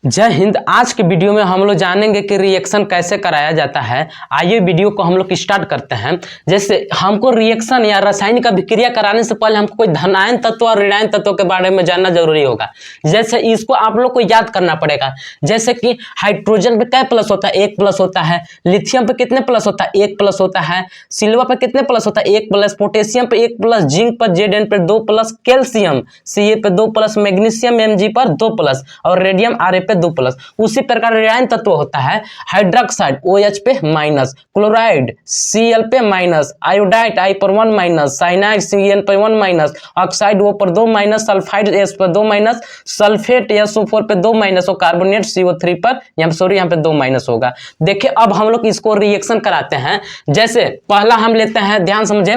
जय हिंद। आज के वीडियो में हम लोग जानेंगे कि रिएक्शन कैसे कराया जाता है। आइए वीडियो को हम लोग स्टार्ट करते हैं। जैसे हमको रिएक्शन या रासायनिक अभिक्रिया कराने से पहले हमको कोई धनायन तत्व और ऋणायन तत्व के बारे में जानना जरूरी होगा। जैसे इसको आप लोग को याद करना पड़ेगा। जैसे कि हाइड्रोजन पे क्या प्लस होता है? 1 प्लस होता है। लिथियम पे कितने प्लस होता है? 1 प्लस होता है। सिल्वर पे कितने प्लस होता है? 1 प्लस। पोटेशियम पे 1 प्लस। जिंक पर Zn पे 2 प्लस। कैल्शियम Ca पे 2 प्लस। मैग्नीशियम Mg पर 2 प्लस और रेडियम Ra पे 2 प्लस। उसी प्रकार ऋणायन तत्व होता है हाइड्रोक्साइड OH पे माइनस, क्लोराइड Cl पे माइनस, आयोडाइड I पर 1 माइनस, साइनाइड Cn पे 1 माइनस, ऑक्साइड O पर 2 माइनस, सल्फाइड S पर 2 माइनस, सल्फेट SO4 पे 2 माइनस और कार्बोनेट CO3 पर यहाँ पे 2 माइनस होगा। देखिए अब हम लोग इसको रिएक्शन कराते हैं। जैसे पहला हम लेते हैं, ध्यान समझे,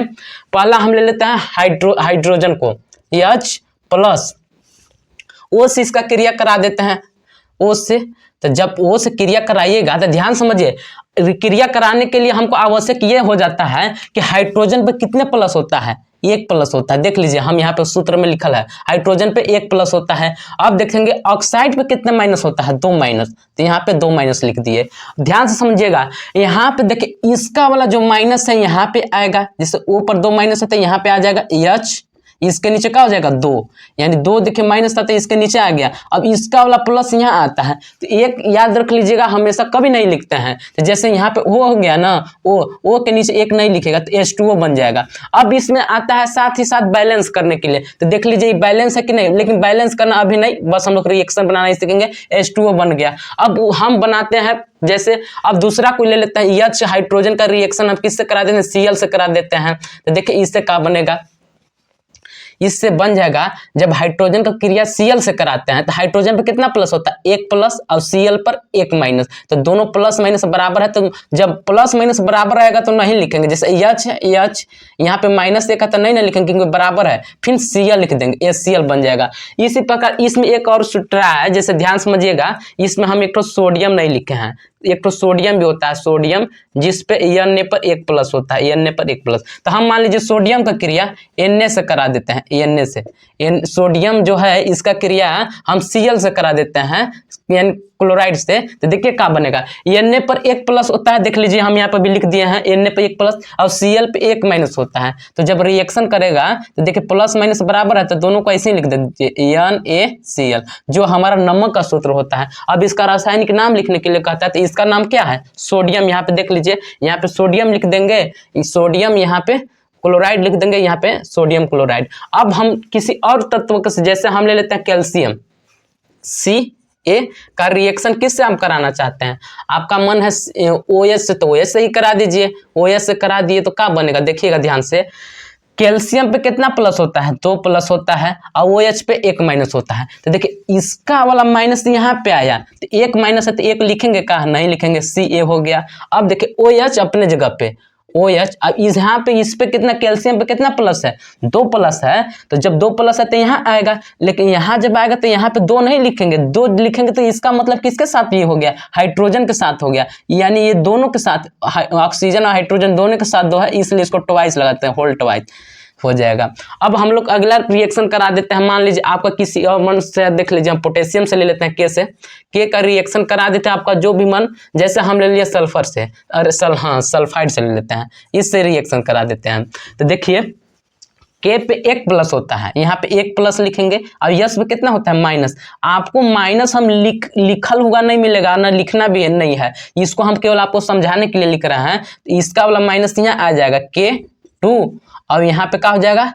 पहला हम ले लेते हैं हाइड्रोजन को H प्लस O से इसका क्रिया करा देते हैं। O से, तो जब O से क्रिया कराइएगा तो ध्यान समझिए, क्रिया कराने के लिए हमको आवश्यक ये हो जाता है कि हाइड्रोजन पे कितने प्लस होता है? 1 प्लस होता है। देख लीजिए हम यहाँ पे सूत्र में लिखल है हाइड्रोजन पे 1 प्लस होता है। अब देखेंगे ऑक्साइड पे कितने माइनस होता है? 2 माइनस, तो यहाँ पे 2 माइनस लिख दिए। ध्यान से समझिएगा, यहाँ पे देखिए इसका वाला जो माइनस है यहाँ पे आएगा। जैसे O पर 2 माइनस होता है, यहाँ पे आ जाएगा H, इसके नीचे क्या हो जाएगा 2, यानी 2 देखिए माइनस था तो इसके नीचे आ गया। अब इसका वाला प्लस यहाँ आता है, तो एक याद रख लीजिएगा, हमेशा कभी नहीं लिखते हैं। तो जैसे यहाँ पे O हो गया ना, O के नीचे 1 नहीं लिखेगा तो H2O बन जाएगा। अब इसमें आता है साथ ही साथ बैलेंस करने के लिए, तो देख लीजिए बैलेंस है कि नहीं, लेकिन बैलेंस करना अभी नहीं, बस हम लोग रिएक्शन बनाना ही सीखेंगे। H2O बन गया। अब हम बनाते हैं, जैसे अब दूसरा कोई ले लेते हैं H, हाइड्रोजन का रिएक्शन हम किससे करा देते हैं? Cl से करा देते हैं। तो देखिए इससे क्या बनेगा, इससे बन जाएगा, जब हाइड्रोजन का क्रिया Cl से कराते हैं तो हाइड्रोजन पर कितना प्लस होता है? 1 प्लस और Cl पर 1 माइनस, तो दोनों प्लस माइनस बराबर है। तो जब प्लस माइनस बराबर आएगा तो नहीं लिखेंगे। जैसे H यहाँ पे माइनस 1 है तो नहीं लिखेंगे क्योंकि बराबर है, फिर Cl लिख देंगे, HCl बन जाएगा। इसी प्रकार इसमें एक और सूत्र है, जैसे ध्यान समझिएगा, इसमें हम एक तो सोडियम नहीं लिखे हैं, एक तो सोडियम भी होता है, सोडियम जिस पे Na पर 1 प्लस होता है, Na पर 1 प्लस। तो हम मान लीजिए सोडियम का क्रिया Na से करा देते हैं, Na से सोडियम जो है इसका क्रिया हम Cl से करा देते हैं, यानी क्लोराइड से। तो देखिए क्या बनेगा, Na पर 1 प्लस होता है, देख लीजिए हम यहाँ पर भी लिख दिए हैं, Na पर 1 प्लस और Cl पे 1 माइनस होता है। तो जब रिएक्शन करेगा तो देखिए प्लस माइनस बराबर है, तो दोनों को ऐसे ही लिख दीजिए NaCl, जो हमारा नमक का सूत्र होता है। अब इसका रासायनिक नाम लिखने के लिए कहता है, तो इसका नाम क्या है? सोडियम। यहाँ पे देख लीजिए, यहाँ पे सोडियम लिख देंगे, सोडियम यहाँ पे क्लोराइड लिख देंगे, यहाँ पे सोडियम क्लोराइड। अब हम किसी और तत्व के, जैसे हम ले लेते हैं कैल्शियम Ca का रिएक्शन किससे हम कराना चाहते हैं? आपका मन है OH से, तो OH से ही करा दीजिए। OH से करा दिए तो क्या बनेगा, देखिएगा ध्यान से, कैल्शियम पे कितना प्लस होता है? 2 प्लस होता है और OH पे 1 माइनस होता है। तो देखिए इसका वाला माइनस यहाँ पे आया, तो 1 माइनस है तो 1 लिखेंगे, कहा नहीं लिखेंगे, Ca हो गया। अब देखिए OH अपने जगह पे, OH, अब यहाँ पे इस पे कितना, कैल्शियम पे कितना प्लस है? 2 प्लस है। तो जब 2 प्लस है तो यहाँ आएगा, लेकिन यहाँ जब आएगा तो यहाँ पे 2 नहीं लिखेंगे, 2 लिखेंगे तो इसका मतलब किसके साथ ये हो गया? हाइड्रोजन के साथ हो गया, यानी ये दोनों के साथ, ऑक्सीजन और हाइड्रोजन दोनों के साथ 2 है, इसलिए इसको ट्वाइस लगाते हैं, होल ट्वाइस हो जाएगा। अब हम लोग अगला रिएक्शन करा देते हैं। मान लीजिए आपका किसी और मन से, देख लीजिए हम पोटेशियम से ले लेते हैं, K से, K का रिएक्शन करा देते हैं, आपका जो भी मन, जैसे हम ले लिए सल्फर से, अरे सल्फाइड से ले लेते हैं, इससे रिएक्शन करा देते हैं। तो देखिए K पे 1 प्लस होता है, यहाँ पे 1 प्लस लिखेंगे और यस पे कितना होता है? माइनस। आपको माइनस हम लिखल हुआ नहीं मिलेगा ना, लिखना भी नहीं है, इसको हम केवल आपको समझाने के लिए लिख रहे हैं। तो इसका वाला माइनस यहाँ आ जाएगा K2, और यहाँ पे क्या हो जाएगा?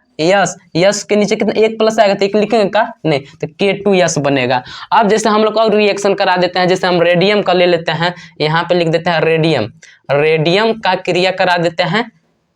यस के नीचे कितना 1 प्लस आएगा, तो 1 लिखेंगे का नहीं, तो K2S बनेगा। अब जैसे हम लोग और रिएक्शन करा देते हैं, जैसे हम रेडियम का ले लेते हैं, यहाँ पे लिख देते हैं रेडियम का क्रिया करा देते हैं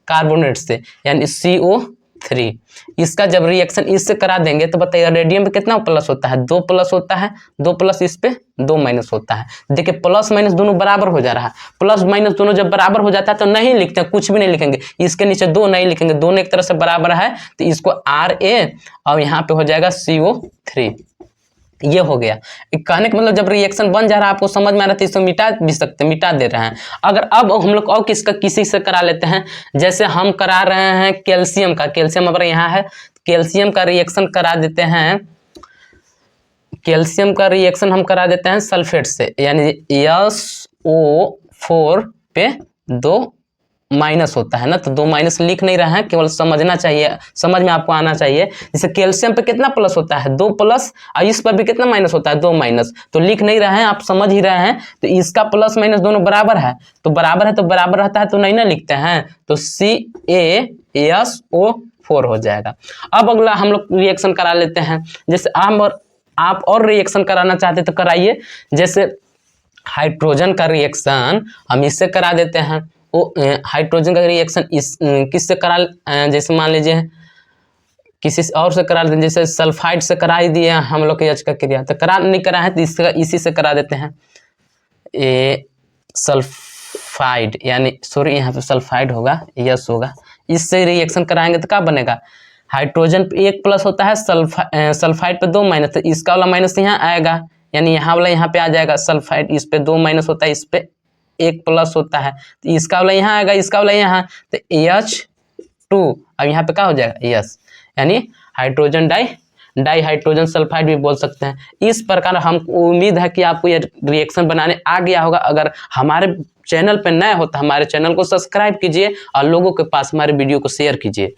कार्बोनेट से, यानी CO3। इसका जब रिएक्शन इससे करा देंगे तो बताइए रेडियम पे कितना प्लस होता है? 2 प्लस होता है, 2 प्लस इस पे 2 माइनस होता है। देखिए प्लस माइनस दोनों बराबर हो जा रहा है, प्लस माइनस दोनों जब बराबर हो जाता है तो नहीं लिखते हैं, कुछ भी नहीं लिखेंगे, इसके नीचे 2 नहीं लिखेंगे, दोनों एक तरह से बराबर है, तो इसको Ra और यहाँ पे हो जाएगा CO3। ये हो गया। कहने का मतलब जब रिएक्शन बन जा रहा है, आपको समझ में आ रहा है, तो इसको मिटा भी सकते, मिटा दे रहे हैं। अगर अब हम लोग और किसी से करा लेते हैं, जैसे हम करा रहे हैं कैल्शियम का, कैल्शियम अगर यहाँ है, कैल्शियम का रिएक्शन करा देते हैं कैल्शियम का रिएक्शन हम करा देते हैं सल्फेट से, यानी SO4 पे 2 माइनस होता है ना, तो 2 माइनस लिख नहीं रहे हैं, केवल समझना चाहिए, समझ में आपको आना चाहिए। जैसे कैल्शियम पे कितना प्लस होता है 2 प्लस, और इस पर भी कितना माइनस होता है 2 माइनस, तो लिख नहीं रहे हैं, आप समझ ही रहे हैं। तो इसका प्लस माइनस दोनों बराबर है, तो बराबर है तो बराबर रहता है तो नहीं ना लिखते हैं, तो CaSO4 हो जाएगा। अब अगला हम लोग रिएक्शन करा लेते हैं, जैसे आप और रिएक्शन कराना चाहते तो कराइए। जैसे हाइड्रोजन का रिएक्शन हम इससे करा देते हैं, हाइड्रोजन का रिएक्शन इस किससे करा, जैसे मान लीजिए किसी और से करा देते, जैसे सल्फाइड से करा ही दिए हम लोग H का क्रिया, तो करा नहीं करा है तो इसी से करा देते हैं। सल्फाइड यानी सॉरी यहाँ पे सल्फाइड होगा, यस होगा, इससे रिएक्शन कराएंगे तो क्या बनेगा, हाइड्रोजन पे 1 प्लस होता है, सल्फाइड पे 2 माइनस, तो इसका वाला माइनस यहाँ आएगा, यानी यहाँ वाला यहाँ पे आ जाएगा, सल्फाइड इस पे 2 माइनस होता है, इस पे 1 प्लस होता है, तो इसका वाला यहाँ आएगा, इसका वाला यहाँ, तो H2, अब यहाँ पे क्या हो जाएगा यस, यानी हाइड्रोजन डाई हाइड्रोजन सल्फाइड भी बोल सकते हैं। इस प्रकार हमको उम्मीद है कि आपको ये रिएक्शन बनाने आ गया होगा। अगर हमारे चैनल पर नए हो तो हमारे चैनल को सब्सक्राइब कीजिए और लोगों के पास हमारे वीडियो को शेयर कीजिए।